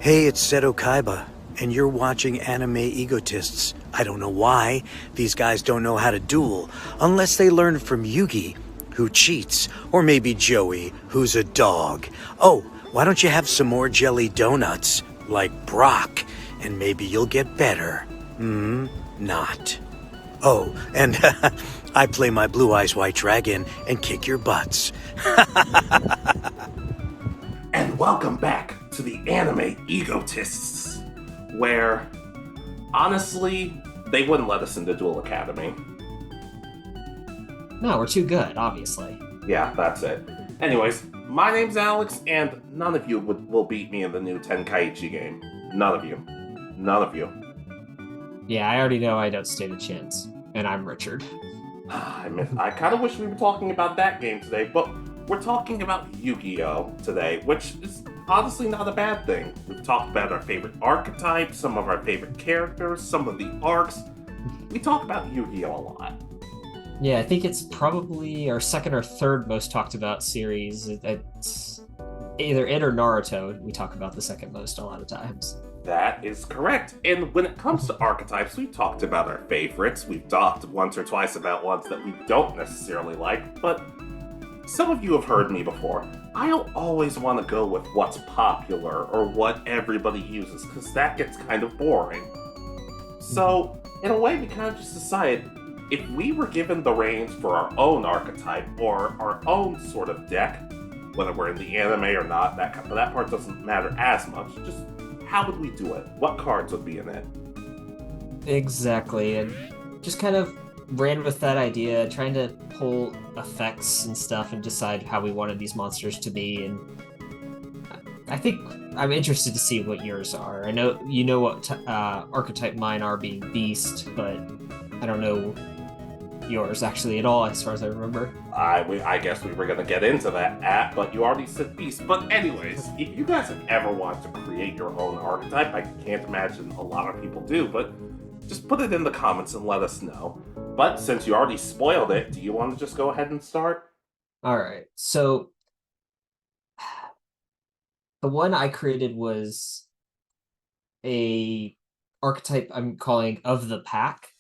Hey, it's Seto Kaiba, and you're watching Anime Egotists. I don't know why. These guys don't know how to duel, unless they learned from Yugi, who cheats, or maybe Joey, who's a dog. Oh, why don't you have some more jelly donuts, like Brock, and maybe you'll get better. Not. Oh, and I play my Blue Eyes White Dragon and kick your butts. And welcome back to the Anime Egotists, where, honestly, they wouldn't let us into Duel Academy. No, we're too good, obviously. Yeah, that's it. Anyways, my name's Alex, and none of you will beat me in the new Tenkaichi game. None of you. None of you. Yeah, I already know I don't stand a chance. And I'm Richard. I kind of wish we were talking about that game today, but we're talking about Yu-Gi-Oh! Today, which is honestly not a bad thing. We've talked about our favorite archetypes, some of our favorite characters, some of the arcs. We talk about Yu-Gi-Oh! A lot. Yeah, I think it's probably our second or third most talked about series. It's either it or Naruto. We talk about the second most a lot of times. That is correct. And when it comes to archetypes, we've talked about our favorites. We've talked once or twice about ones that we don't necessarily like, but some of you have heard me before. I don't always want to go with what's popular or what everybody uses, because that gets kind of boring. So, in a way, we kind of just decided if we were given the reins for our own archetype or our own sort of deck, whether we're in the anime or not, that part doesn't matter as much. Just how would we do it? What cards would be in it? Exactly, and just kind of ran with that idea, trying to pull effects and stuff and decide how we wanted these monsters to be. And I think I'm interested to see what yours are. I know you know what archetype mine are, being Beast, but I don't know yours actually at all, as far as I remember. I guess we were gonna get into that, but you already said Beast. But anyways, if you guys have ever wanted to create your own archetype, I can't imagine a lot of people do, but just put it in the comments and let us know. But since you already spoiled it, do you want to just go ahead and start? All right, so the one I created was a archetype I'm calling of the pack,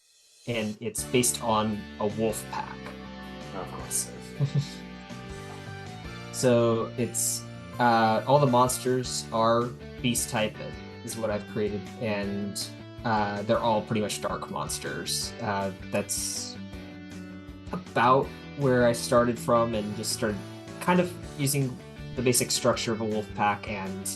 and it's based on a wolf pack. Of course it is. So it's all the monsters are beast type is what I've created, and they're all pretty much dark monsters. That's about where I started from, and just started kind of using the basic structure of a wolf pack and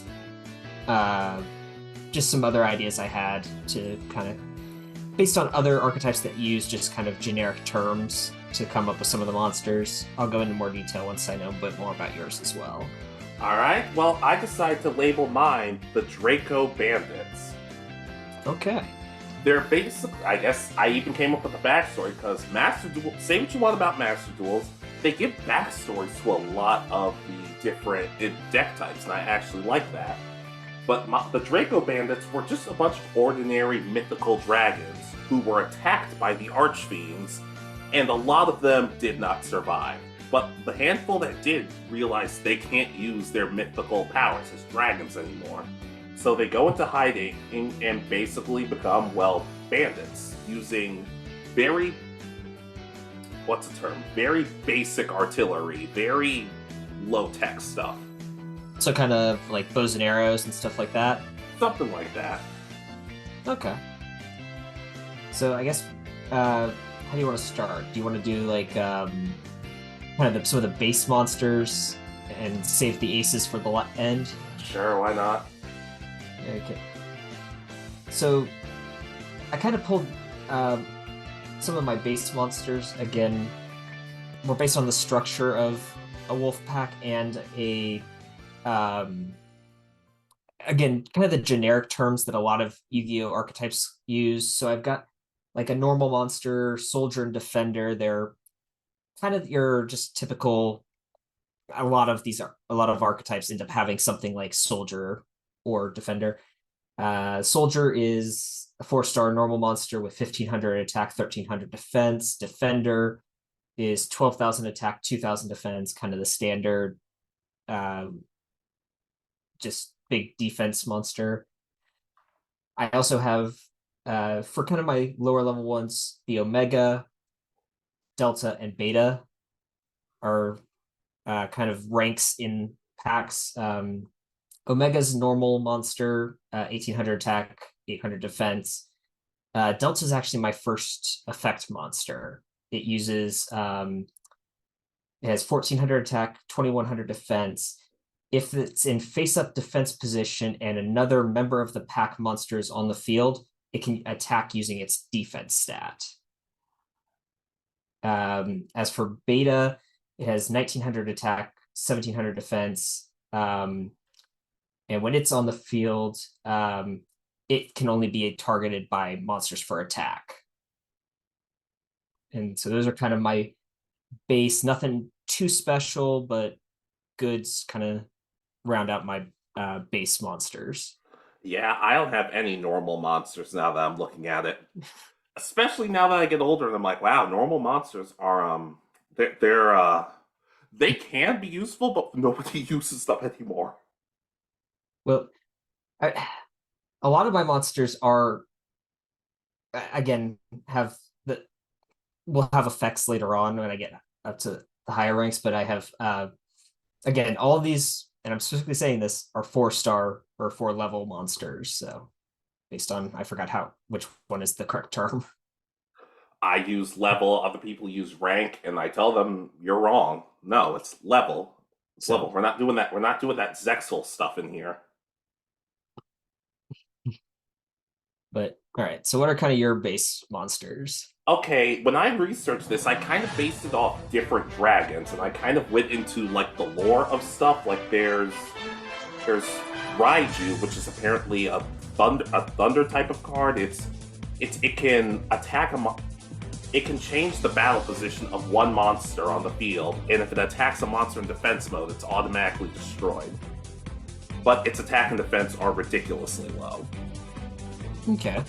just some other ideas I had to kind of, based on other archetypes that use just kind of generic terms to come up with some of the monsters. I'll go into more detail once I know a bit more about yours as well. Alright, well, I decided to label mine the Draco Bandits. Okay. They're basically, I guess I even came up with a backstory, because Master Duel, say what you want about Master Duels, they give backstories to a lot of the different deck types, and I actually like that. But the Draco Bandits were just a bunch of ordinary mythical dragons who were attacked by the Archfiends, and a lot of them did not survive. But the handful that did realized they can't use their mythical powers as dragons anymore. So they go into hiding and basically become, well, bandits, using very, what's the term? Very basic artillery, very low-tech stuff. So kind of like bows and arrows and stuff like that? Something like that. Okay. So I guess, how do you want to start? Do you want to do like kind of some of the base monsters and save the aces for the end? Sure, why not? Okay. So I kind of pulled some of my base monsters, again, were based on the structure of a wolf pack and a again, kind of the generic terms that a lot of Yu-Gi-Oh! Archetypes use. So I've got like a normal monster, soldier, and defender. They're kind of your just typical. A lot of archetypes end up having something like soldier or defender. Soldier is a 4-star normal monster with 1500 attack, 1300 defense. Defender is 12,000 attack, 2000 defense, kind of the standard. Just big defense monster. I also have for kind of my lower level ones, the Omega, Delta, and Beta are kind of ranks in packs. Omega's normal monster, 1800 attack, 800 defense. Delta is actually my first effect monster. It uses it has 1400 attack, 2100 defense. If it's in face-up defense position and another member of the pack monster is on the field, it can attack using its defense stat. As for Beta, it has 1900 attack, 1700 defense. And when it's on the field, it can only be targeted by monsters for attack. And so those are kind of my base, nothing too special, but goods kind of round out my base monsters. Yeah, I don't have any normal monsters now that I'm looking at it. Especially now that I get older and I'm like, wow, normal monsters are they can be useful, but nobody uses them anymore. Well, a lot of my monsters are again will have effects later on when I get up to the higher ranks, but I have again all of these, and I'm specifically saying this, are 4-star or 4-level monsters. So based on, I forgot which one is the correct term. I use level, other people use rank, and I tell them you're wrong. No, it's level. It's level. We're not doing that. We're not doing that Zexal stuff in here. But all right, so what are kind of your base monsters? Okay, when I researched this, I kind of based it off different dragons, and I kind of went into like the lore of stuff. Like there's Raiju, which is apparently a thunder type of card. It can attack it can change the battle position of one monster on the field, and if it attacks a monster in defense mode, it's automatically destroyed. But its attack and defense are ridiculously low. Okay.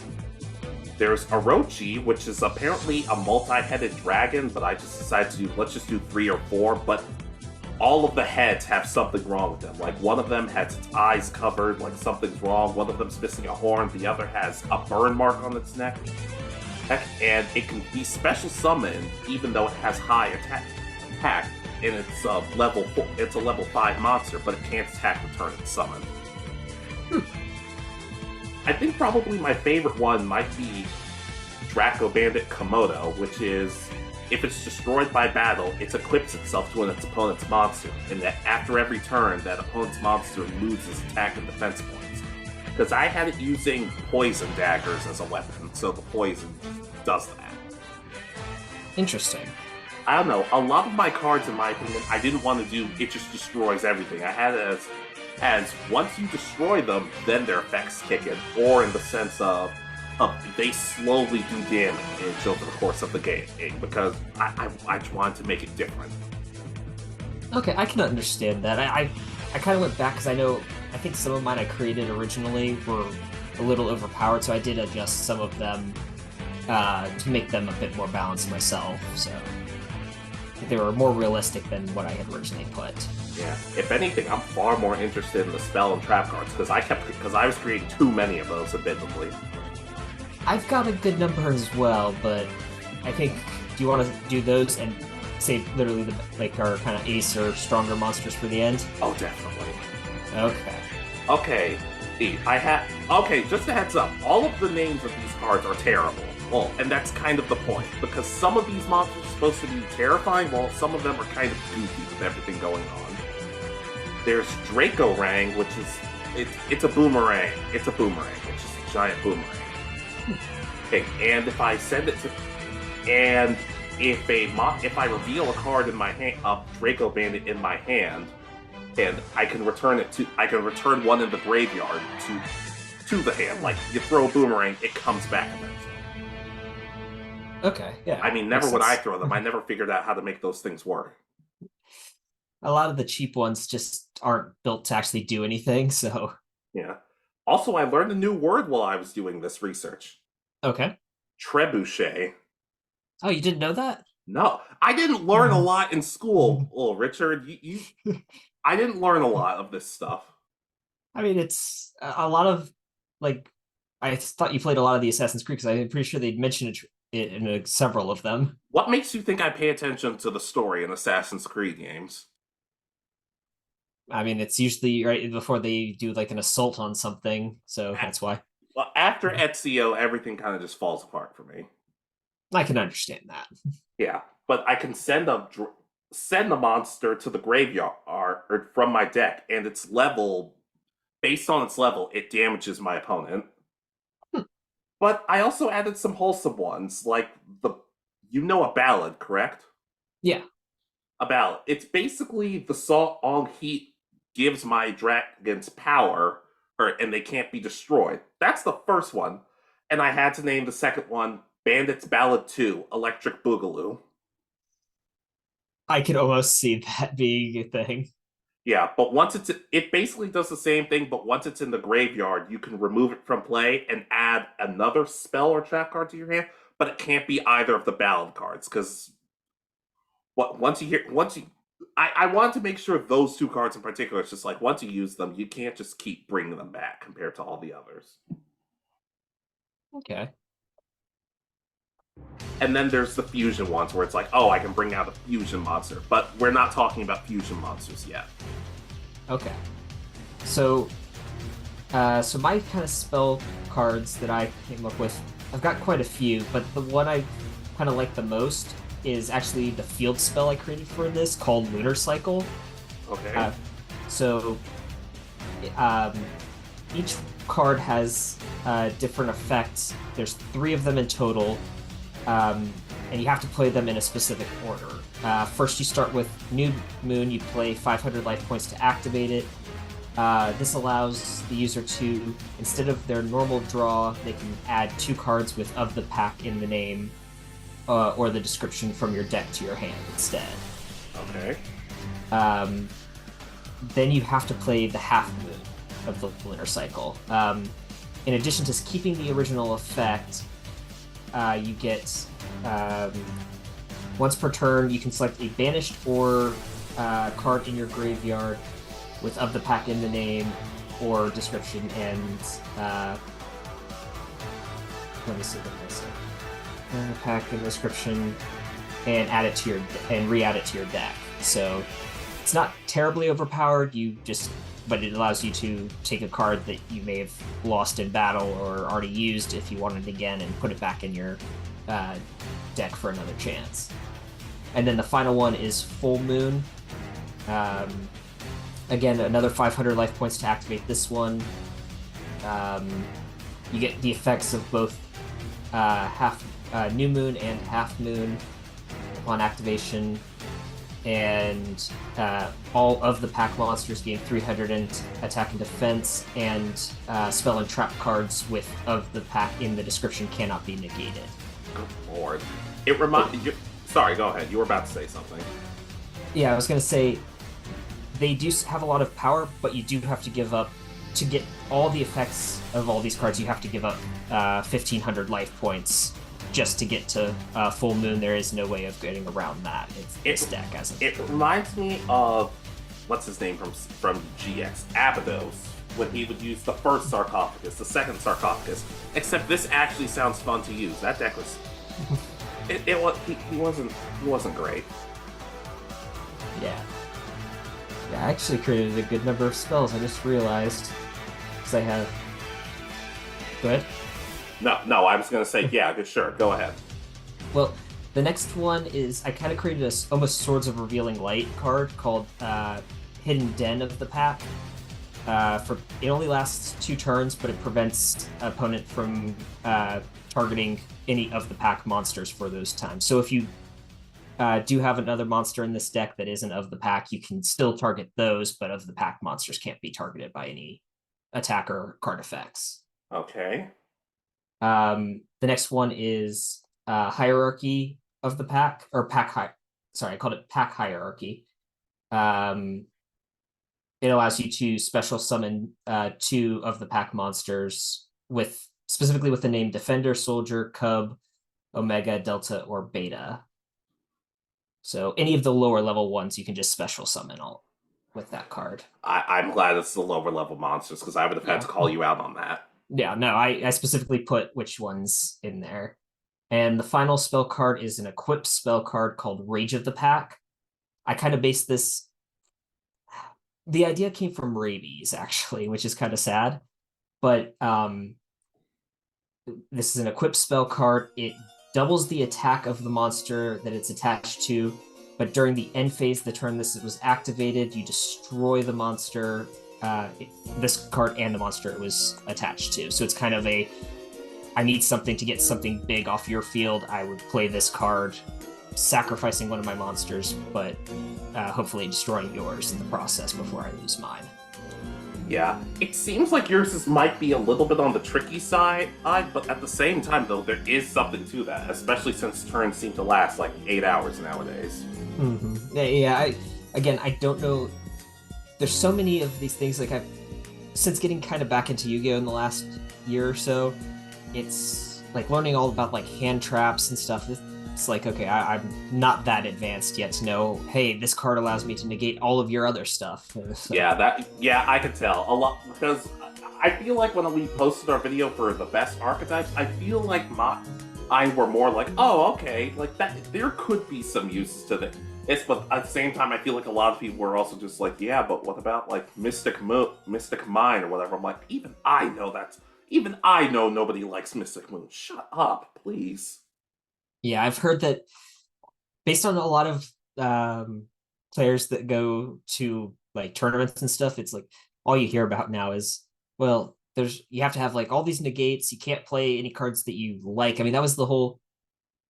There's Orochi, which is apparently a multi-headed dragon, but I just decided to let's just do 3 or 4, but all of the heads have something wrong with them. Like one of them has its eyes covered, like something's wrong, one of them's missing a horn, the other has a burn mark on its neck. And it can be special summoned even though it has high attack, and it's a level 5 monster, but it can't attack return its summon. I think probably my favorite one might be Draco Bandit Komodo, which is, if it's destroyed by battle, it equips itself to its opponent's monster, and that after every turn, that opponent's monster loses attack and defense points. Because I had it using poison daggers as a weapon, so the poison does that. Interesting. I don't know, a lot of my cards, in my opinion, I didn't want to do, it just destroys everything. I had it as once you destroy them, then their effects kick in, or in the sense of they slowly do damage over the course of the game, because I just wanted to make it different. Okay, I can understand that. I kind of went back because I think some of mine I created originally were a little overpowered, so I did adjust some of them to make them a bit more balanced myself. So they were more realistic than what I had originally put. Yeah. If anything, I'm far more interested in the spell and trap cards because I was creating too many of those, admittedly. I've got a good number as well, but I think, do you want to do those and save literally our kind of ace or stronger monsters for the end? Oh, definitely. Okay. Okay, just a heads up. All of the names of these cards are terrible. Well, and that's kind of the point, because some of these monsters are supposed to be terrifying, while some of them are kind of goofy with everything going on. There's Dracorang, which is it's a boomerang. It's a boomerang. It's just a giant boomerang. Okay, and if I send it to, and if I reveal a card in my hand, a Draco Bandit in my hand, and I can return one in the graveyard to the hand. Like you throw a boomerang, it comes back eventually. Okay, yeah. I mean, never would I throw them. I never figured out how to make those things work. A lot of the cheap ones just aren't built to actually do anything, so... Yeah. Also, I learned a new word while I was doing this research. Okay. Trebuchet. Oh, you didn't know that? No. I didn't learn a lot in school, Richard. I didn't learn a lot of this stuff. I mean, it's a lot of like I thought you played a lot of the Assassin's Creed because I'm pretty sure they'd mentioned it in several of them. What makes you think I pay attention to the story in Assassin's Creed games? I mean, it's usually right before they do like an assault on something, so that's why Well, after Ezio, everything kind of just falls apart for me. I can understand that. Yeah, but I can send a monster to the graveyard or from my deck, and its level, based on its level, it damages my opponent. But I also added some wholesome ones, like a ballad, correct? Yeah, A ballad. It's basically the salt on heat gives my dragons power, and they can't be destroyed. That's the first one, and I had to name the second one Bandits Ballad 2: Electric Boogaloo. I could almost see that being a thing. Yeah, but it basically does the same thing, but once it's in the graveyard, you can remove it from play and add another spell or trap card to your hand, but it can't be either of the ballad cards because what once you I wanted to make sure those two cards in particular, it's just like once you use them, you can't just keep bringing them back compared to all the others. Okay. And then there's the fusion ones where it's like, oh, I can bring out a fusion monster, but we're not talking about fusion monsters yet. Okay. So, so my kind of spell cards that I came up with, I've got quite a few, but the one I kind of like the most is actually the field spell I created for this called Lunar Cycle. Okay. So, um, each card has different effects. There's 3 of them in total, and you have to play them in a specific order. First, you start with New Moon. You play 500 life points to activate it. This allows the user to, instead of their normal draw, they can add 2 cards with Of the Pack in the name or the description from your deck to your hand instead. Okay. Then you have to play the Half Moon of the Lunar Cycle. In addition to keeping the original effect, you get once per turn, you can select a banished or card in your graveyard with Of the Pack in the name or description, and let me see what I said. Pack in description, and add it to your and re-add it to your deck. So it's not terribly overpowered. But it allows you to take a card that you may have lost in battle or already used if you wanted it again and put it back in your deck for another chance. And then the final one is Full Moon. Again, another 500 life points to activate this one. You get the effects of both New Moon and Half Moon upon activation. And all of the pack monsters gain 300 in attack and defense, and spell and trap cards with Of the Pack in the description cannot be negated. Good lord. It reminds you. Sorry, go ahead. You were about to say something. Yeah, I was going to say they do have a lot of power, but you do have to give up to get all the effects of all these cards. You have to give up 1,500 life points just to get to Full Moon. There is no way of getting around that. It's deck as it reminds me of what's his name from GX, Abydos, when he would use the first sarcophagus, the second sarcophagus. Except this actually sounds fun to use. That deck was he wasn't great. Yeah, I actually created a good number of spells. I just realized because I have. Go ahead. No, I was going to say, yeah, sure, go ahead. Well, the next one is, I kind of created a almost Swords of Revealing Light card called Hidden Den of the Pack. It only lasts 2 turns, but it prevents opponent from targeting any of the pack monsters for those times. So if you do have another monster in this deck that isn't of the pack, you can still target those, but of the pack monsters can't be targeted by any attacker card effects. Okay. The next one is Hierarchy of the Pack, or sorry, I called it Pack Hierarchy. It allows you to special summon 2 of the pack monsters specifically with the name Defender, Soldier, Cub, Omega, Delta, or Beta. So any of the lower level ones you can just special summon all. with that card. I'm glad it's the lower level monsters because I would have had to call you out on that. Yeah, no, I specifically put which ones in there. And the final spell card is an equipped spell card called Rage of the Pack. I kind of based this. The idea came from rabies, actually, which is kind of sad. But this is an equipped spell card. It doubles the attack of the monster that it's attached to, but during the end phase of the turn this was activated, you destroy the monster, this card and the monster it was attached to. So it's kind of a, I need something to get something big off your field. I would play this card, sacrificing one of my monsters, but hopefully destroying yours in the process before I lose mine. Yeah, it seems like yours might be a little bit on the tricky side, but at the same time, though, there is something to that, especially since turns seem to last like 8 hours nowadays. Mm-hmm. Yeah, I don't know. There's so many of these things, like since getting kind of back into Yu-Gi-Oh! In the last year or so, it's like learning all about like hand traps and stuff. It's like, okay, I'm not that advanced yet to know, hey, this card allows me to negate all of your other stuff. So. Yeah, I could tell. A lot, because I feel like when we posted our video for the best archetypes, I feel like I were more like, oh, okay, like that, there could be some uses to this, but at the same time, I feel like a lot of people were also just like, yeah, but what about like Mystic Mine or whatever? I'm like, even I know nobody likes Mystic Moon. Shut up, please. Yeah, I've heard that based on a lot of players that go to like tournaments and stuff, it's like all you hear about now is, well, you have to have like all these negates. You can't play any cards that you like. I mean, that was the whole,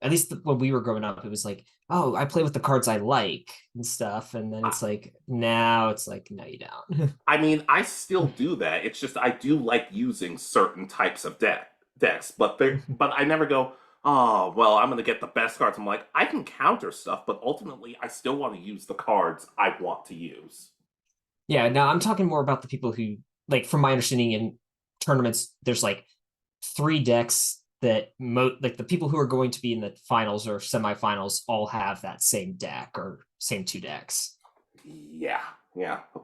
at least when we were growing up, it was like, oh, I play with the cards I like and stuff. And then it's like, now it's like, no, you don't. I mean, I still do that. It's just I do like using certain types of decks, but I never go, oh, well, I'm going to get the best cards. I'm like, I can counter stuff, but ultimately, I still want to use the cards I want to use. Yeah, now I'm talking more about the people who, like, from my understanding in tournaments, there's like 3 decks that like the people who are going to be in the finals or semifinals all have that same deck or same 2 decks. Yeah.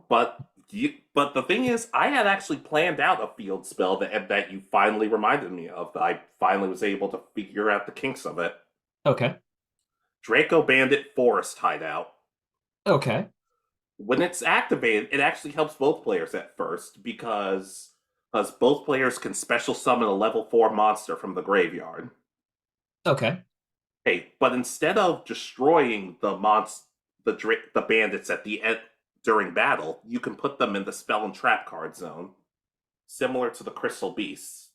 But the thing is, I had actually planned out a field spell that you finally reminded me of. That I finally was able to figure out the kinks of it. Okay. Draco Bandit Forest Hideout. Okay. When it's activated, it actually helps both players at first because both players can special summon a level 4 monster from the graveyard. Okay. Hey, but instead of destroying the bandits at the end during battle, you can put them in the spell and trap card zone, similar to the Crystal Beasts.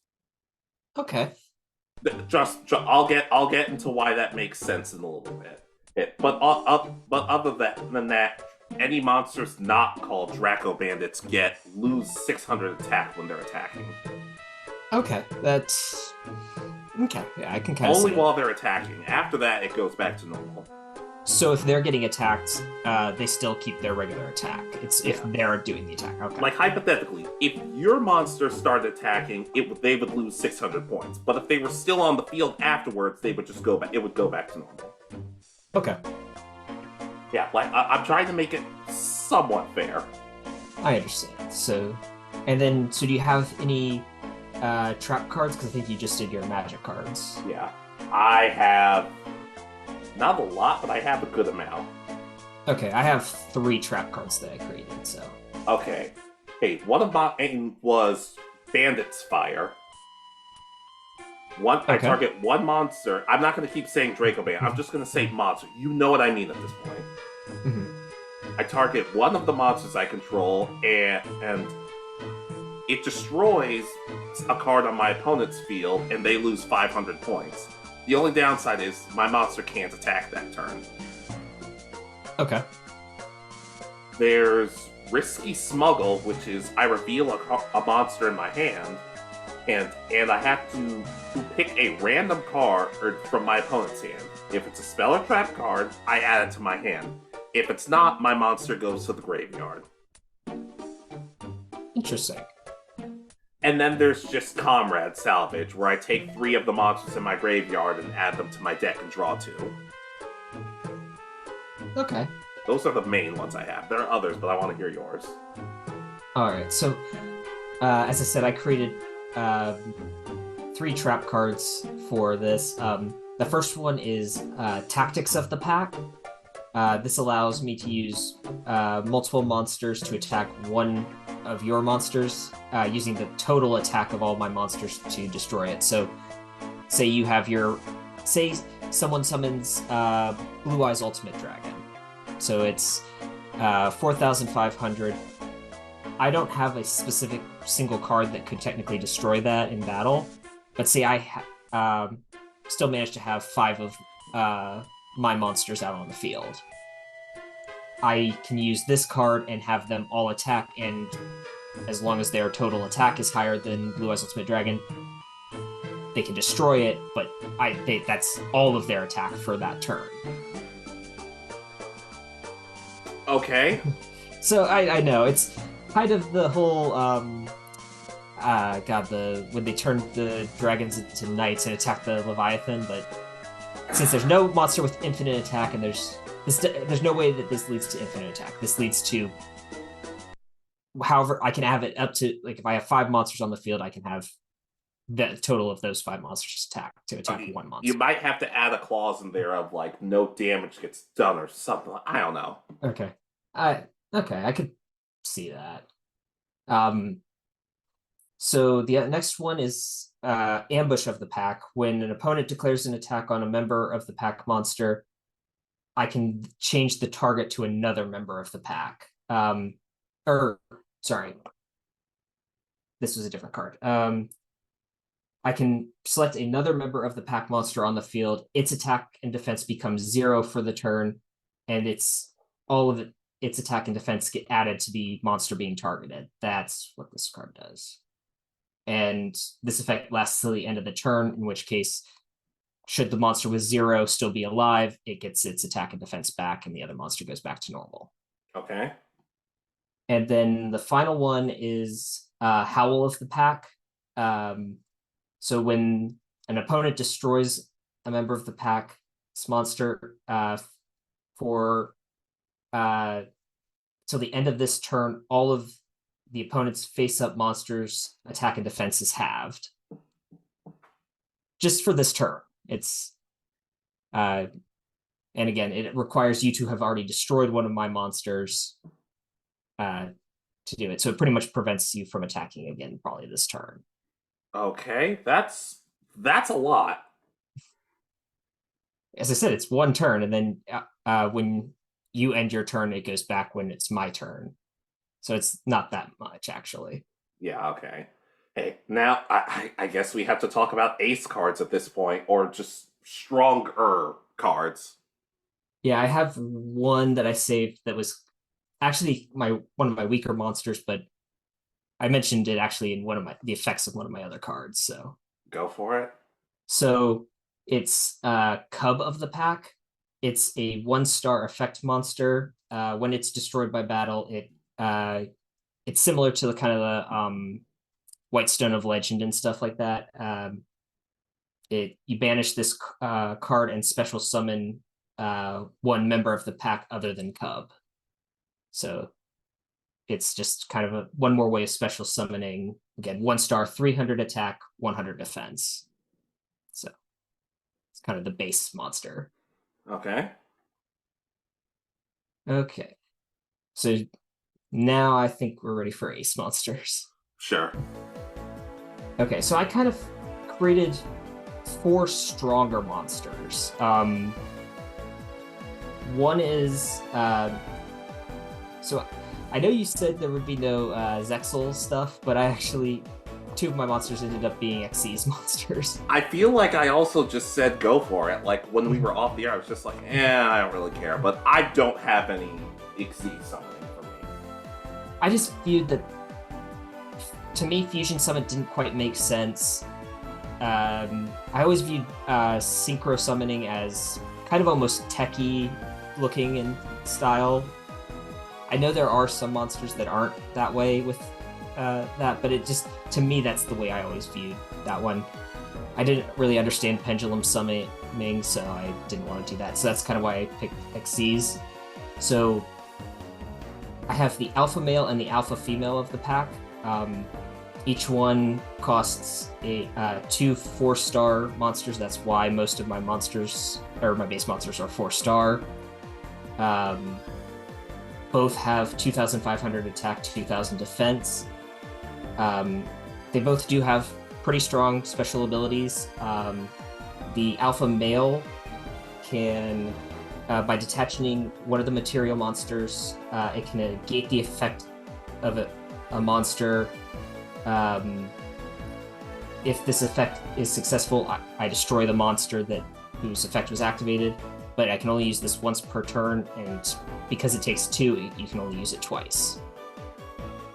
Okay. I'll get into why that makes sense in a little bit. But other than that, any monsters not called Draco Bandits lose 600 attack when they're attacking. Okay, that's okay. Yeah, I can kind of only while they're attacking. After that, it goes back to normal. So if they're getting attacked, they still keep their regular attack. It's if they're doing the attack. Okay. Like hypothetically, if your monster started attacking, they would lose 600 points. But if they were still on the field afterwards, they would just go back. It would go back to normal. Okay. Yeah, like I'm trying to make it somewhat fair. I understand. So do you have any trap cards? Because I think you just did your magic cards. Yeah, I have not a lot, but I have a good amount. Okay, I have 3 trap cards that I created. So okay, hey, one of mine was Bandit's Fire. I target one monster. I'm not going to keep saying Draco Bandit. I'm just going to say monster. You know what I mean at this point. Mm-hmm. I target one of the monsters I control, and it destroys a card on my opponent's field, and they lose 500 points. The only downside is my monster can't attack that turn. Okay. There's Risky Smuggle, which is I reveal a monster in my hand, and I have to pick a random card from my opponent's hand. If it's a spell or trap card, I add it to my hand. If it's not, my monster goes to the graveyard. Interesting. And then there's just Comrade Salvage, where I take 3 of the monsters in my graveyard and add them to my deck and draw 2. Okay. Those are the main ones I have. There are others, but I want to hear yours. All right, so as I said, I created 3 trap cards for this. The first one is Tactics of the Pack. This allows me to use multiple monsters to attack one of your monsters, using the total attack of all my monsters to destroy it. So, say someone summons Blue Eyes Ultimate Dragon. So it's 4,500. I don't have a specific single card that could technically destroy that in battle, but say I still managed to have 5 of my monsters out on the field. I can use this card and have them all attack, and as long as their total attack is higher than Blue Eyes Ultimate Dragon, they can destroy it, but that's all of their attack for that turn. Okay. So I know, it's kind of the whole, when they turn the dragons into knights and attack the Leviathan, but since there's no monster with infinite attack, and there's no way that this leads to infinite attack. This leads to, however, I can have it up to, like, if I have 5 monsters on the field, I can have the total of those 5 monsters attack one monster. You might have to add a clause in there of, like, no damage gets done or something. I don't know. Okay. I could see that. So the next one is Ambush of the Pack. When an opponent declares an attack on a member of the pack monster, I can change the target to another member of the pack. Sorry. This was a different card. I can select another member of the pack monster on the field. Its attack and defense becomes 0 for the turn, and all of its attack and defense get added to the monster being targeted. That's what this card does. And this effect lasts till the end of the turn, in which case, should the monster with 0 still be alive, it gets its attack and defense back, and the other monster goes back to normal. Okay. And then the final one is Howl of the Pack. So when an opponent destroys a member of the pack's monster for till the end of this turn, all of the opponent's face-up monsters' attack and defense is halved. Just for this turn. It's and again, it requires you to have already destroyed one of my monsters to do it. So it pretty much prevents you from attacking again, probably this turn. Okay, that's a lot. As I said, it's one turn, and then when you end your turn, it goes back when it's my turn. So it's not that much, actually. Yeah, okay. Hey, now I guess we have to talk about ace cards at this point, or just stronger cards. Yeah, I have one that I saved that was actually one of my weaker monsters, but I mentioned it actually in the effects of one of my other cards. So go for it. So it's Cub of the Pack. It's a 1-star effect monster. When it's destroyed by battle, it's similar to the kind of the White Stone of Legend and stuff like that. You banish this card and special summon one member of the pack other than Cub. So it's just kind of one more way of special summoning. Again, 1-star, 300 attack, 100 defense. So it's kind of the base monster. Okay. Okay. So now I think we're ready for ace monsters. Sure. Okay, so I kind of created 4 stronger monsters. One is so I know you said there would be no Zexal stuff, but I actually 2 of my monsters ended up being Xyz monsters. I feel like I also just said go for it. Like when we were off the air, I was just like, I don't really care. But I don't have any Xyz summoning for me. I just viewed that, to me, Fusion Summon didn't quite make sense. I always viewed Synchro Summoning as kind of almost techie looking in style. I know there are some monsters that aren't that way with that, but it just, to me, that's the way I always viewed that one. I didn't really understand Pendulum Summoning, so I didn't want to do that. So that's kind of why I picked Xyz. So I have the alpha male and the alpha female of the pack. Each one costs a 2 4-star monsters. That's why most of my monsters, or my base monsters, are 4-star. Both have 2,500 attack, 2,000 defense. They both do have pretty strong special abilities. The alpha male can, by detaching one of the material monsters, it can negate the effect of a monster. If this effect is successful, I destroy the monster whose effect was activated, but I can only use this once per turn, and because it takes 2, you can only use it twice.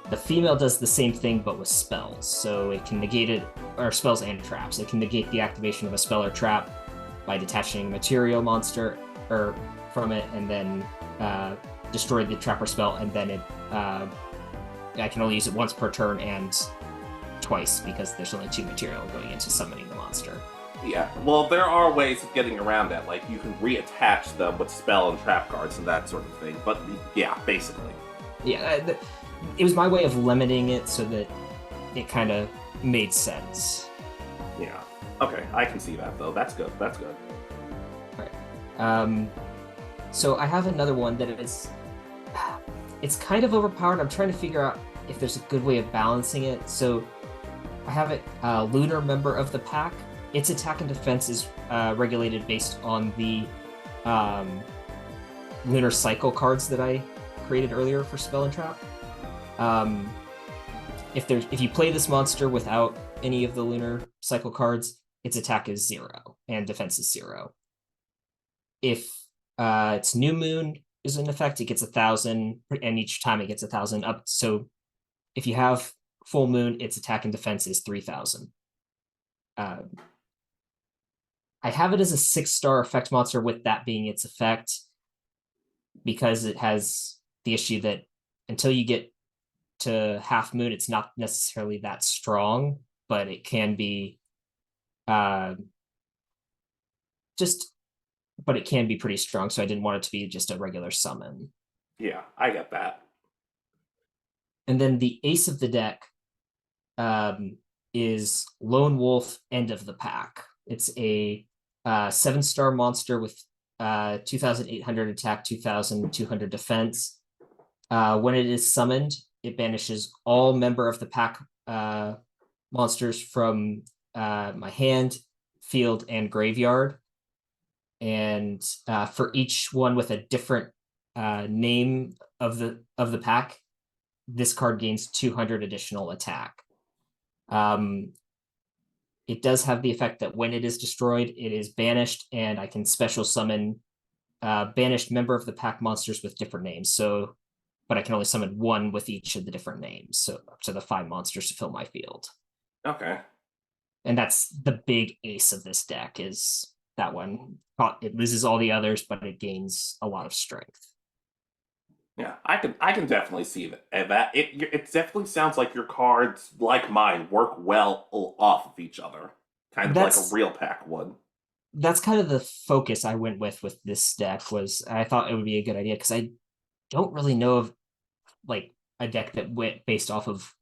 The female does the same thing, but with spells, so it can negate it, or spells and traps. It can negate the activation of a spell or trap by detaching a material monster from it, and then destroy the trap or spell, and then I can only use it once per turn and twice because there's only 2 material going into summoning the monster. Yeah, well, there are ways of getting around that. Like, you can reattach them with spell and trap cards and that sort of thing. But, yeah, basically. Yeah, it was my way of limiting it so that it kind of made sense. Yeah. Okay, I can see that, though. That's good. That's good. All right. So I have another one that it's kind of overpowered. I'm trying to figure out if there's a good way of balancing it. So I have it, lunar member of the pack. Its attack and defense is regulated based on the lunar cycle cards that I created earlier for spell and trap. If you play this monster without any of the lunar cycle cards, its attack is 0 and defense is 0. If its new moon is in effect, it gets 1,000, and each time it gets 1,000 up. So if you have full moon, its attack and defense is 3,000. I have it as a 6-star effect monster with that being its effect, because it has the issue that until you get to half moon, it's not necessarily that strong, but it can be but it can be pretty strong, so I didn't want it to be just a regular summon. Yeah, I get that. And then the ace of the deck is Lone Wolf, End of the Pack. It's a 7-star monster with 2,800 attack, 2,200 defense. When it is summoned, it banishes all member of the pack monsters from my hand, field, and graveyard. And for each one with a different name of the pack, this card gains 200 additional attack. It does have the effect that when it is destroyed, it is banished, and I can special summon banished member of the pack monsters with different names. So, but I can only summon one with each of the different names. So up to the 5 monsters to fill my field. Okay. And that's the big ace of this deck, is that one. It loses all the others, but it gains a lot of strength. Yeah, I can definitely see that. And that it definitely sounds like your cards, like mine, work well off of each other, kind of like a real pack would. That's kind of the focus I went with this deck. Was I thought it would be a good idea, because I don't really know of like a deck that went based off of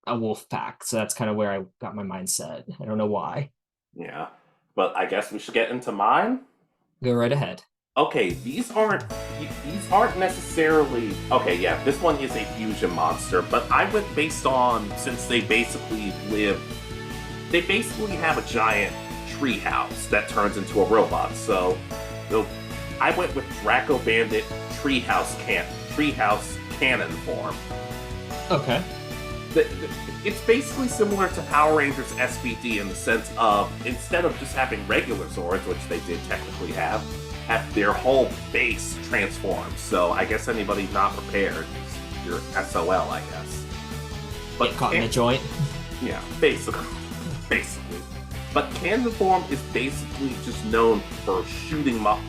a wolf pack, so that's kind of where I got my mindset. I don't know why. Yeah, but I guess we should get into mine. Go right ahead. Okay, these aren't necessarily... Okay, yeah, this one is a fusion monster, but I went based on, since they basically have a giant treehouse that turns into a robot, so I went with Draco Bandit treehouse cannon form. Okay. It's basically similar to Power Rangers SBD in the sense of, instead of just having regular Zords, which they did technically have their whole base transformed. So I guess anybody not prepared, you're SOL, I guess. But get caught in a joint. Yeah, basically. But Cannon form is basically just known for shooting monsters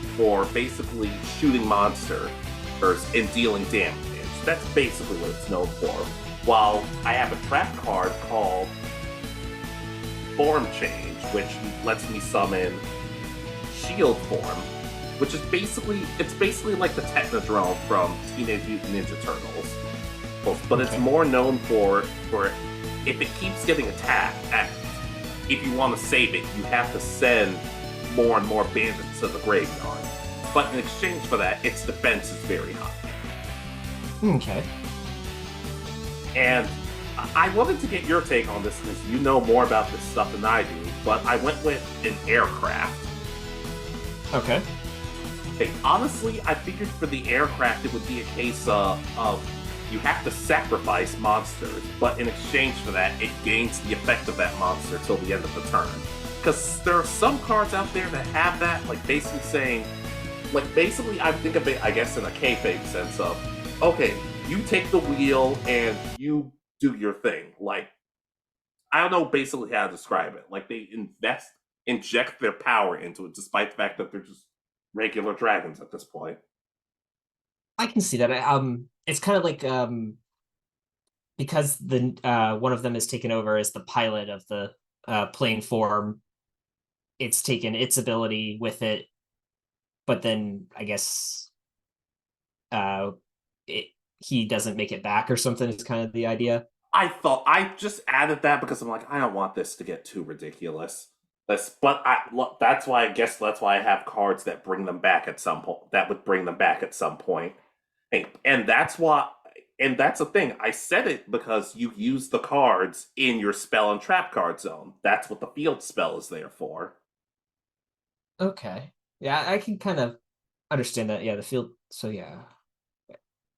and dealing damage. That's basically what it's known for. While I have a trap card called Form Change, which lets me summon Shield form, which is basically like the Technodrome from Teenage Mutant Ninja Turtles. But it's more known for if it keeps getting attacked, if you want to save it, you have to send more and more bandits to the graveyard. But in exchange for that, its defense is very high. Okay. And I wanted to get your take on this because you know more about this stuff than I do, but I went with an aircraft. Okay. Hey, honestly, I figured for the aircraft it would be a case of you have to sacrifice monsters, but in exchange for that, it gains the effect of that monster till the end of the turn. Because there are some cards out there that have that, like basically saying, I think of it, I guess, in a kayfabe sense of, okay, you take the wheel and you do your thing. Like, I don't know basically how to describe it. Like, they inject their power into it, despite the fact that they're just regular dragons at this point. I can see that. It's kind of like because the one of them is taken over as the pilot of the plane form. It's taken its ability with it, but then I guess he doesn't make it back or something. Is kind of the idea. I just added that because I'm like, I don't want this to get too ridiculous. That's why I have cards that bring them back at some point. That would bring them back at some point. And that's the thing. I said it because you use the cards in your spell and trap card zone. That's what the field spell is there for. Okay. Yeah, I can kind of understand that. Yeah, the field. So yeah,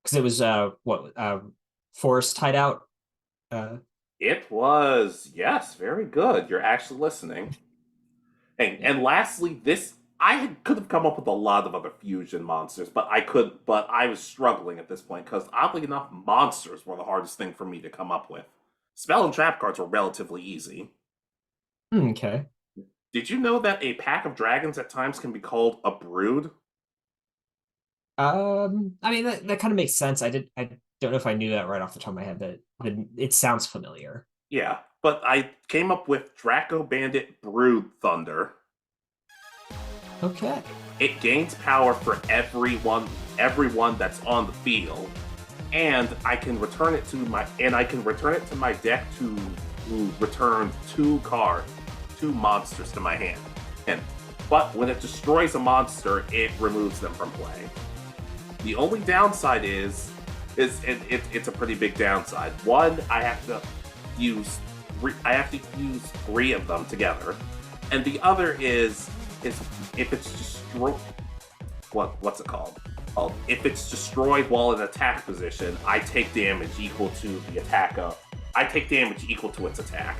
because it was forest hideout. It was, yes, very good. You're actually listening. And lastly, could have come up with a lot of other fusion monsters, but I was struggling at this point because oddly enough, monsters were the hardest thing for me to come up with. Spell and trap cards were relatively easy. Okay. Did you know that a pack of dragons at times can be called a brood? I mean that kind of makes sense. I don't know if I knew that right off the top of my head, but it sounds familiar. Yeah, but I came up with Draco Bandit Brood Thunder. Okay. It gains power for everyone that's on the field, and I can return it to my deck to return two monsters to my hand. But when it destroys a monster, it removes them from play. The only downside is it's a pretty big downside. One, I have to use three of them together, and the other is if it's destroyed. What's it called? If it's destroyed while in attack position, I take damage equal to the attack of. I take damage equal to its attack.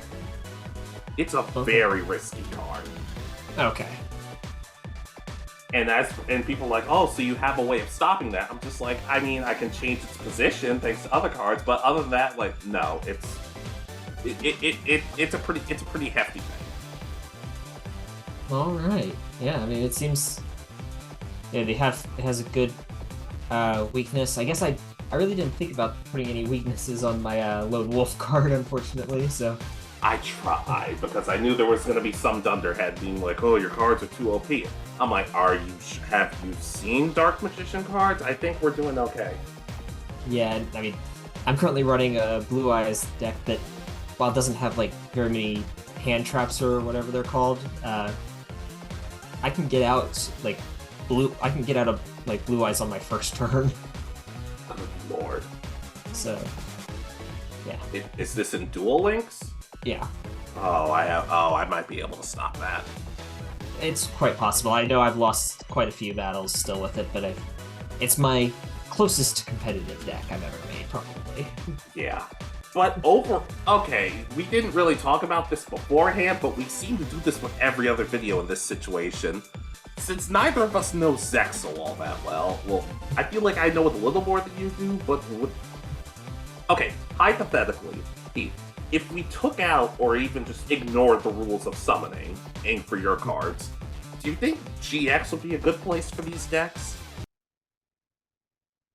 It's a very risky card. Okay. And people are like, oh, so you have a way of stopping that? I'm just like, I mean, I can change its position thanks to other cards, but other than that, like, no, it's a pretty hefty thing. All right. Yeah, I mean, it seems. Yeah, it has a good weakness. I guess I really didn't think about putting any weaknesses on my Lone Wolf card, unfortunately. So. I tried because I knew there was going to be some dunderhead being like, "Oh, your cards are too OP." I'm like, have you seen Dark Magician cards? I think we're doing okay. Yeah, I mean, I'm currently running a Blue Eyes deck that, while it doesn't have like very many hand traps or whatever they're called, I can get out Blue Eyes on my first turn. Good lord. So, yeah. Is this in Duel Links? Yeah. I might be able to stop that. It's quite possible. I know I've lost quite a few battles still with it, but it's my closest to competitive deck I've ever made, probably. Yeah. But we didn't really talk about this beforehand, but we seem to do this with every other video in this situation. Since neither of us know Zexal all that well, I feel like I know it a little more than you do, but... Okay, hypothetically, if we took out or even just ignored the rules of summoning for your cards, do you think GX would be a good place for these decks?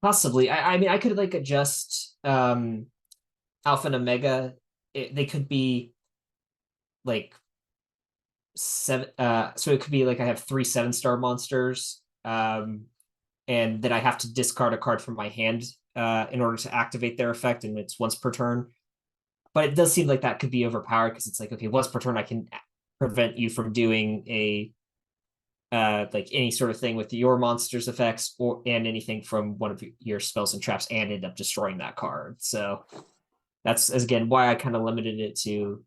Possibly. I mean, I could adjust Alpha and Omega. They could be like 7. So it could be like I have 3 7-star monsters, and then I have to discard a card from my hand in order to activate their effect, and it's once per turn. But it does seem like that could be overpowered because it's like, okay, once per turn I can prevent you from doing a like any sort of thing with your monster's effects and anything from one of your spells and traps, and end up destroying that card. So that's again why I kind of limited it to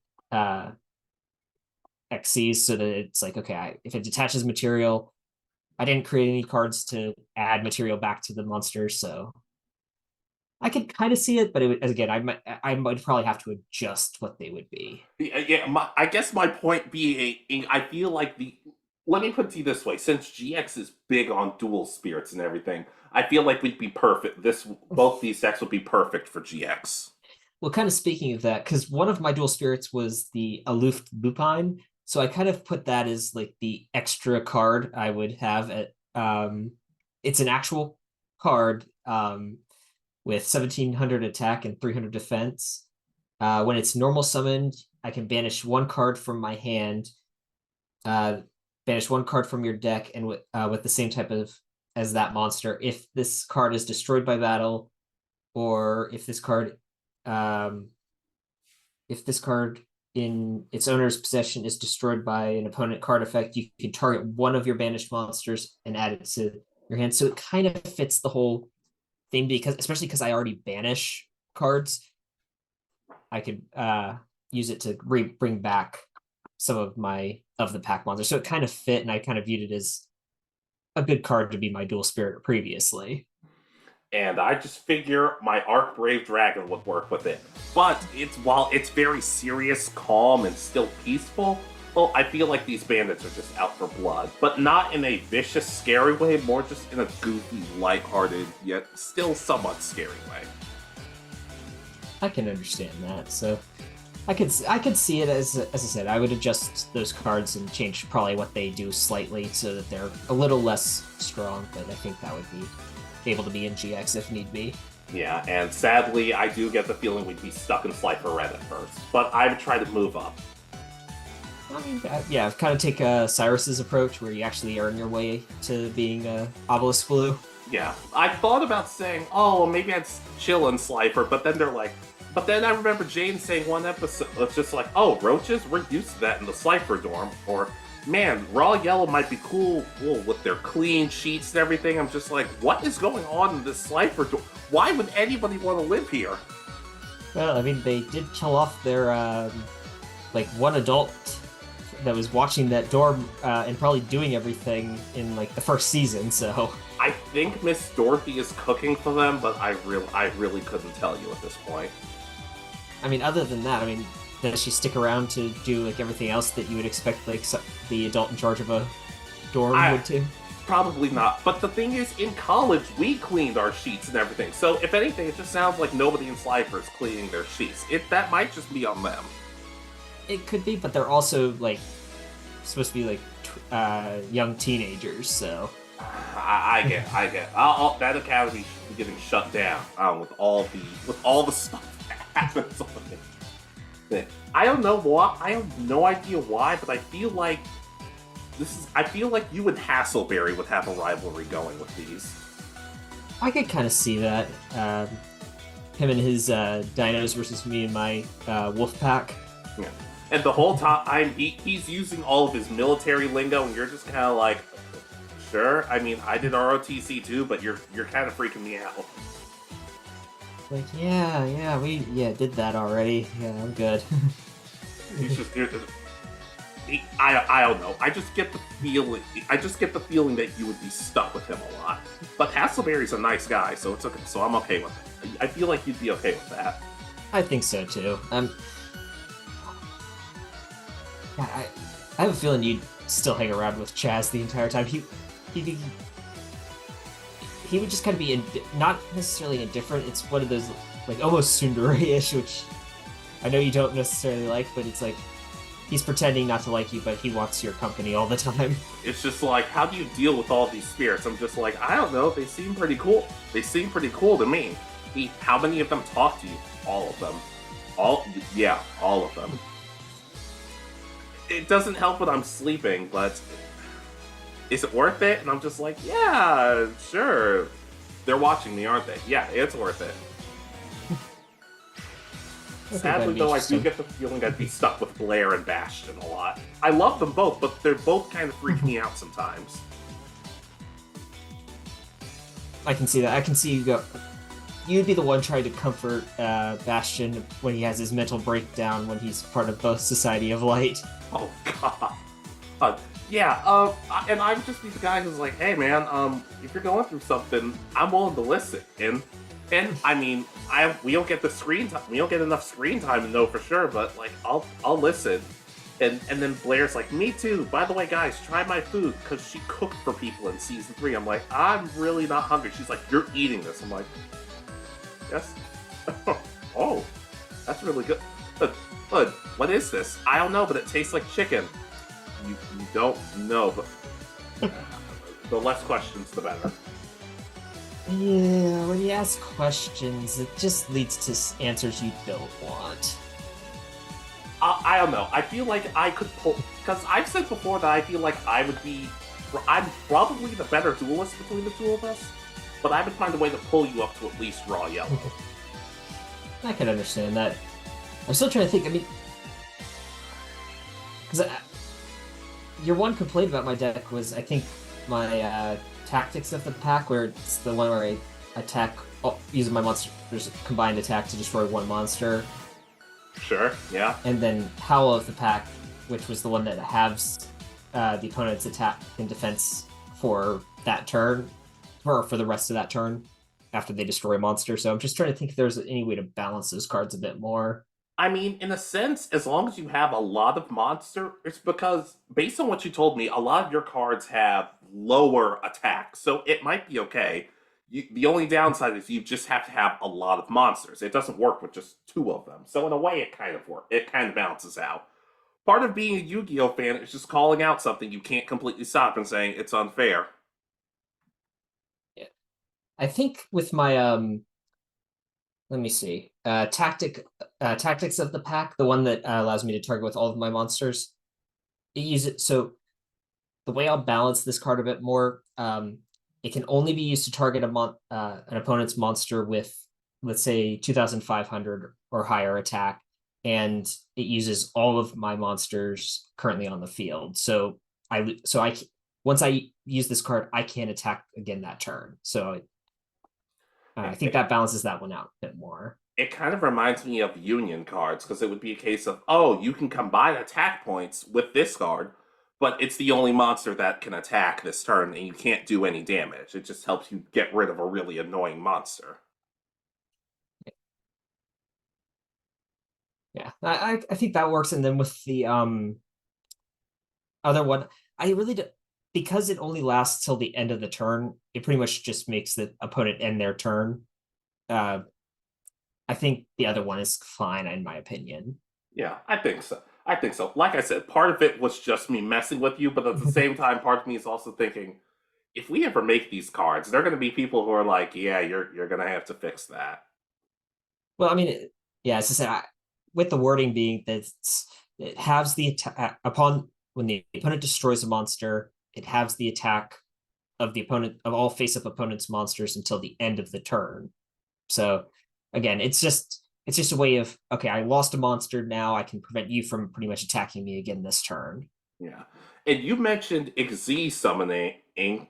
XCs, so that it's like, okay, if it detaches material, I didn't create any cards to add material back to the monster, so I could kind of see it, but it would, again, I might probably have to adjust what they would be. Yeah, I guess my point being, I feel like let me put it to you this way: since GX is big on dual spirits and everything, I feel like we'd be perfect. Both these decks would be perfect for GX. Well, kind of speaking of that, because one of my dual spirits was the Aloof Lupine, so I kind of put that as like the extra card I would have at it's an actual card with 1700 attack and 300 defense. When it's normal summoned, I can banish one card from my hand, banish one card from your deck, and with the same type of as that monster. If this card is destroyed by battle, or if this card in its owner's possession is destroyed by an opponent card effect, you can target one of your banished monsters and add it to your hand. So it kind of fits the whole theme, especially because I already banish cards. I could use it to bring back some of the pack monsters. So it kind of fit, and I kind of viewed it as a good card to be my dual spirit previously. And I just figure my Arc Brave Dragon would work with it. But while it's very serious, calm, and still peaceful, well, I feel like these bandits are just out for blood. But not in a vicious, scary way, more just in a goofy, lighthearted, yet still somewhat scary way. I can understand that. So I could see it as I said, I would adjust those cards and change probably what they do slightly so that they're a little less strong, but I think that would be able to be in GX if need be. Yeah, and sadly, I do get the feeling we'd be stuck in Slifer Red at first, but I would try to move up. I mean, yeah, kind of take Cyrus's approach, where you actually earn your way to being Obelisk Blue. Yeah, I thought about saying, oh, well, maybe I'd chill in Slifer, but then I remember Jane saying one episode, it's just like, oh, roaches? We're used to that in the Slifer dorm, or man, Raw Yellow might be cool with their clean sheets and everything. I'm just like, what is going on in this Slifer dorm? Why would anybody want to live here? Well, I mean, they did kill off their, like, one adult that was watching that dorm and probably doing everything in, like, the first season, so... I think Miss Dorothy is cooking for them, but I really couldn't tell you at this point. I mean, other than that, I mean, does she stick around to do, like, everything else that you would expect, like, the adult in charge of a dorm would do? Probably not. But the thing is, in college, we cleaned our sheets and everything. So, if anything, it just sounds like nobody in Slifer is cleaning their sheets. That might just be on them. It could be, but they're also, like, supposed to be, like, young teenagers, so... I get. That academy should be getting shut down with all the stuff that happens on it. I don't know why. I have no idea why, but I feel like you and Hasselberry would have a rivalry going with these. I could kind of see that. Him and his dinos versus me and my wolf pack. Yeah. And the whole time he's using all of his military lingo, and you're just kind of like, sure. I mean, I did ROTC too, but you're kind of freaking me out. Like, we did that already. Yeah, I'm good. I don't know. I just get the feeling that you would be stuck with him a lot. But Hasselberry's a nice guy, so it's okay. So I'm okay with it. I feel like you'd be okay with that. I think so too. I have a feeling you'd still hang around with Chaz the entire time. He would just kind of be not necessarily indifferent. It's one of those, like, almost tsundere-ish, which I know you don't necessarily like, but it's like he's pretending not to like you, but he wants your company all the time. It's just like, how do you deal with all these spirits? I'm just like, I don't know. They seem pretty cool. They seem pretty cool to me. How many of them talk to you? All of them. All of them. It doesn't help when I'm sleeping, but is it worth it? And I'm just like, yeah, sure. They're watching me, aren't they? Yeah, it's worth it. Sadly, though, I do get the feeling I'd be stuck with Blair and Bastion a lot. I love them both, but they're both kind of freak me out sometimes. I can see that. I can see you go. You'd be the one trying to comfort Bastion when he has his mental breakdown when he's part of the Society of Light. Oh God. And I would just be the guy who's like, hey man, if you're going through something, I'm willing to listen. And I mean, we don't get the screen time. We don't get enough screen time to know for sure, but like, I'll listen. And then Blair's like, me too. By the way, guys, try my food because she cooked for people in season 3. I'm like, I'm really not hungry. She's like, you're eating this. I'm like, yes. Oh, that's really good. But what is this? I don't know, but it tastes like chicken. You don't know, but the less questions, the better. Yeah, when you ask questions, it just leads to answers you don't want. I don't know. I feel like I could pull... Because I've said before that I feel like I'm probably the better duelist between the two of us, but I would find a way to pull you up to at least raw yellow. I can understand that. I'm still trying to think, I mean... Because your one complaint about my deck was, I think, my tactics of the pack, where it's the one where I attack using my monster's combined attack to destroy one monster. Sure, yeah. And then Howl of the Pack, which was the one that halves the opponent's attack and defense for that turn, or for the rest of that turn after they destroy a monster. So I'm just trying to think if there's any way to balance those cards a bit more. I mean, in a sense, as long as you have a lot of monster, it's because, based on what you told me, a lot of your cards have lower attack, so it might be okay. The only downside is you just have to have a lot of monsters. It doesn't work with just 2 of them. So in a way, it kind of balances out. Part of being a Yu-Gi-Oh fan is just calling out something you can't completely stop and saying it's unfair. Yeah. I think with my let me see. Tactics of the Pack, the one that allows me to target with all of my monsters. So the way I'll balance this card a bit more, it can only be used to target an opponent's monster with, let's say, 2,500 or higher attack, and it uses all of my monsters currently on the field. So once I use this card, I can't attack again that turn. So I think that balances that one out a bit more. It kind of reminds me of Union cards, because it would be a case of, oh, you can combine attack points with this card, but it's the only monster that can attack this turn, and you can't do any damage. It just helps you get rid of a really annoying monster. Yeah, I think that works. And then with the other one, I really do, because it only lasts till the end of the turn, it pretty much just makes the opponent end their turn. I think the other one is fine, in my opinion. Yeah, I think so. Like I said, part of it was just me messing with you, but at the same time, part of me is also thinking, if we ever make these cards, there are going to be people who are like, yeah, you're going to have to fix that. Well, I mean, yeah, as I said, with the wording being that it halves the attack upon when the opponent destroys a monster, it halves the attack of the opponent of all face-up opponent's monsters until the end of the turn. So again, it's just a way of, okay, I lost a monster, now I can prevent you from pretty much attacking me again this turn. Yeah. And you mentioned Xyz summoning, and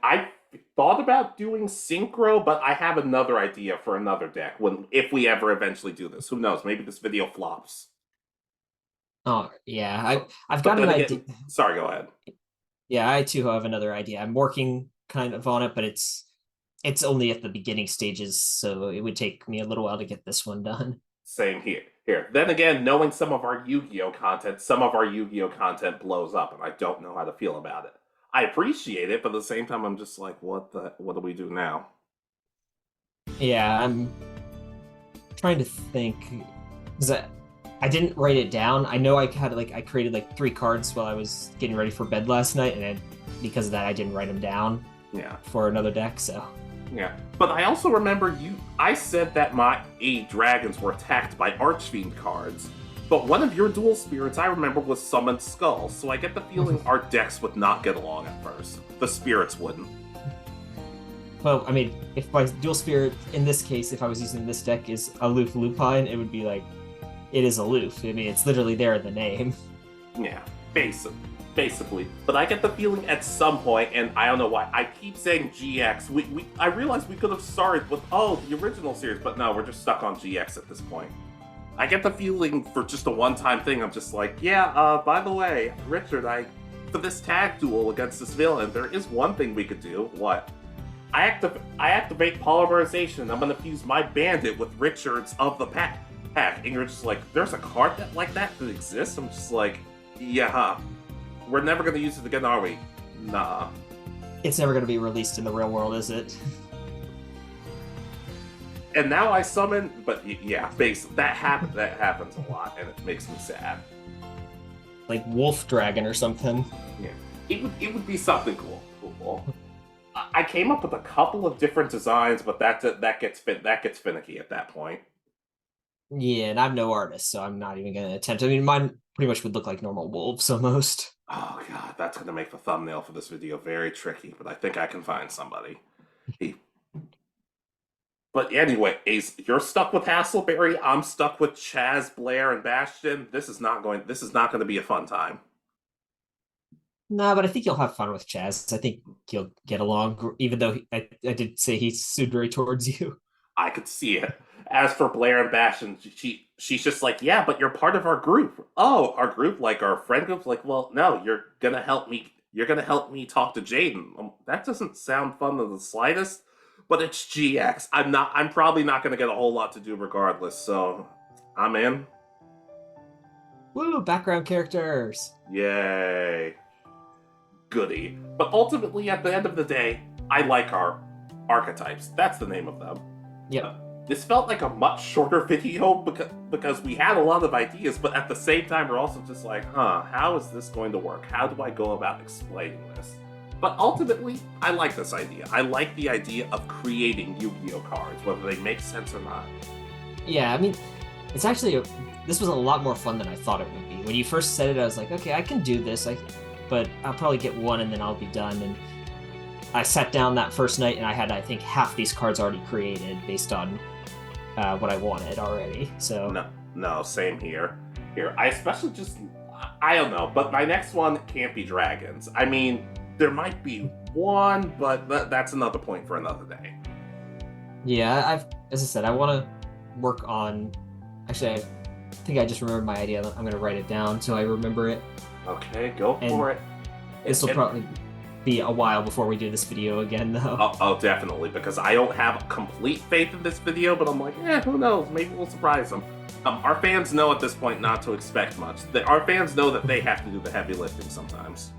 I thought about doing Synchro, but I have another idea for another deck if we ever eventually do this. Who knows? Maybe this video flops. Oh, yeah. I've got an idea. Sorry, go ahead. Yeah, I too have another idea. I'm working kind of on it, but it's only at the beginning stages, so it would take me a little while to get this one done. Same here. Then again, knowing some of our Yu-Gi-Oh content blows up, and I don't know how to feel about it. I appreciate it, but at the same time, I'm just like, what do we do now? Yeah, I'm trying to think, because I didn't write it down. I know I created 3 cards while I was getting ready for bed last night, and because of that, I didn't write them down. Yeah. For another deck, so. Yeah, but I also remember I said that my 8 dragons were attacked by Archfiend cards, But one of your dual spirits, I remember, was Summoned Skull, so I get the feeling our decks would not get along at first. The spirits wouldn't. Well, I mean, if my dual spirit, in this case, if I was using this deck, is Aloof Lupine, it would be like, it is aloof. I mean, it's literally there in the name. Yeah, basically. But I get the feeling at some point, and I don't know why, I keep saying GX. I realized we could have started with, the original series, but no, we're just stuck on GX at this point. I get the feeling for just a one-time thing, I'm just like, by the way, Richard, for this tag duel against this villain, there is one thing we could do. What? I activate Polymerization, and I'm going to fuse my Bandit with Richard's of the pack. And you're just like, there's a card like that exists? I'm just like, yeah, we're never going to use it again, are we? Nah. It's never going to be released in the real world, is it? And now I summon, but yeah, that happens a lot, and it makes me sad. Like Wolf Dragon or something. Yeah, it would be something cool. I came up with a couple of different designs, but that gets finicky at that point. Yeah, and I'm no artist, so I'm not even going to attempt. I mean, mine pretty much would look like normal wolves almost. Oh god, that's going to make the thumbnail for this video very tricky, but I think I can find somebody. But anyway, Ace, you're stuck with Hassleberry. I'm stuck with Chaz, Blair, and Bastion. This is not going to be a fun time. No, but I think you'll have fun with Chaz. I think you'll get along, even though I did say he's sudori towards you. I could see it. As for Blair and Bastion, she's just like, yeah, but you're part of our group. Oh, our group, like our friend group? Like, well, no, you're gonna help me. You're gonna help me talk to Jaden. That doesn't sound fun in the slightest. But it's GX. I'm probably not going to get a whole lot to do regardless, so I'm in. Woo, background characters. Yay. Goody. But ultimately, at the end of the day, I like our archetypes. That's the name of them. Yep. This felt like a much shorter video because we had a lot of ideas, but at the same time, we're also just like, how is this going to work? How do I go about explaining this? But ultimately, I like this idea. I like the idea of creating Yu-Gi-Oh cards, whether they make sense or not. Yeah, I mean, it's actually this was a lot more fun than I thought it would be. When you first said it, I was like, okay, I can do this, but I'll probably get one and then I'll be done. And I sat down that first night and I had, I think, half these cards already created based on what I wanted already. So no, same here. I especially I don't know, but my next one can't be dragons. I mean, there might be one, but that's another point for another day. Yeah, as I said, I want to work on. Actually, I think I just remembered my idea. I'm going to write it down so I remember it. Okay, go for it. This will probably be a while before we do this video again, though. Oh, definitely, because I don't have complete faith in this video, but I'm like, who knows? Maybe we'll surprise them. Our fans know at this point not to expect much. Our fans know that they have to do the heavy lifting sometimes.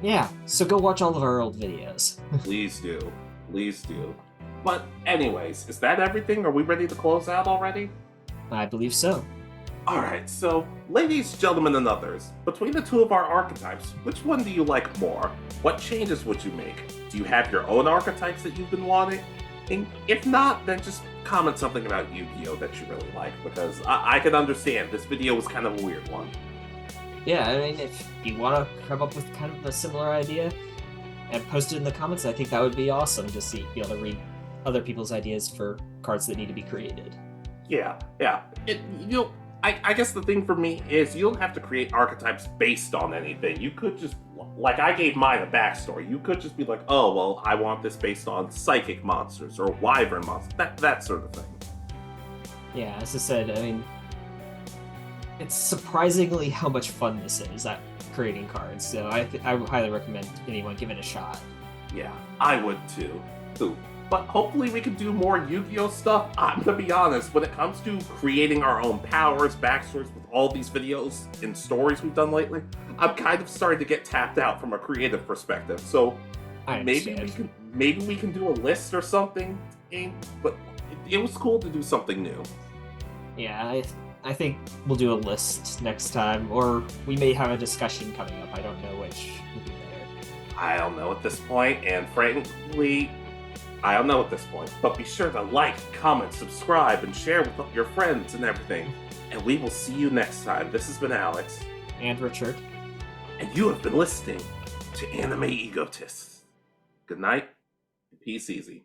Yeah, so go watch all of our old videos. Please do. But anyways, is that everything? Are we ready to close out already? I believe so. Alright, so, ladies, gentlemen, and others, between the two of our archetypes, which one do you like more? What changes would you make? Do you have your own archetypes that you've been wanting? And if not, then just comment something about Yu-Gi-Oh! That you really like, because I can understand, this video was kind of a weird one. Yeah, I mean, if you want to come up with kind of a similar idea and post it in the comments, I think that would be awesome to be able to read other people's ideas for cards that need to be created. Yeah. I guess the thing for me is you don't have to create archetypes based on anything. You could just, like I gave mine a backstory. You could just be like, oh, well, I want this based on psychic monsters or wyvern monsters, that sort of thing. Yeah, as I said, I mean, it's surprisingly how much fun this is at creating cards, so I would highly recommend anyone give it a shot. Yeah, I would too. But hopefully we can do more Yu-Gi-Oh stuff. I'm gonna be honest, when it comes to creating our own powers, backstories with all these videos and stories we've done lately, I'm kind of starting to get tapped out from a creative perspective. So maybe we can do a list or something. But it was cool to do something new. Yeah, I think we'll do a list next time, or we may have a discussion coming up. I don't know which would be better. I don't know at this point, and frankly, I don't know at this point, but be sure to like, comment, subscribe, and share with your friends and everything. And we will see you next time. This has been Alex. And Richard. And you have been listening to Anime Egotists. Good night, and peace easy.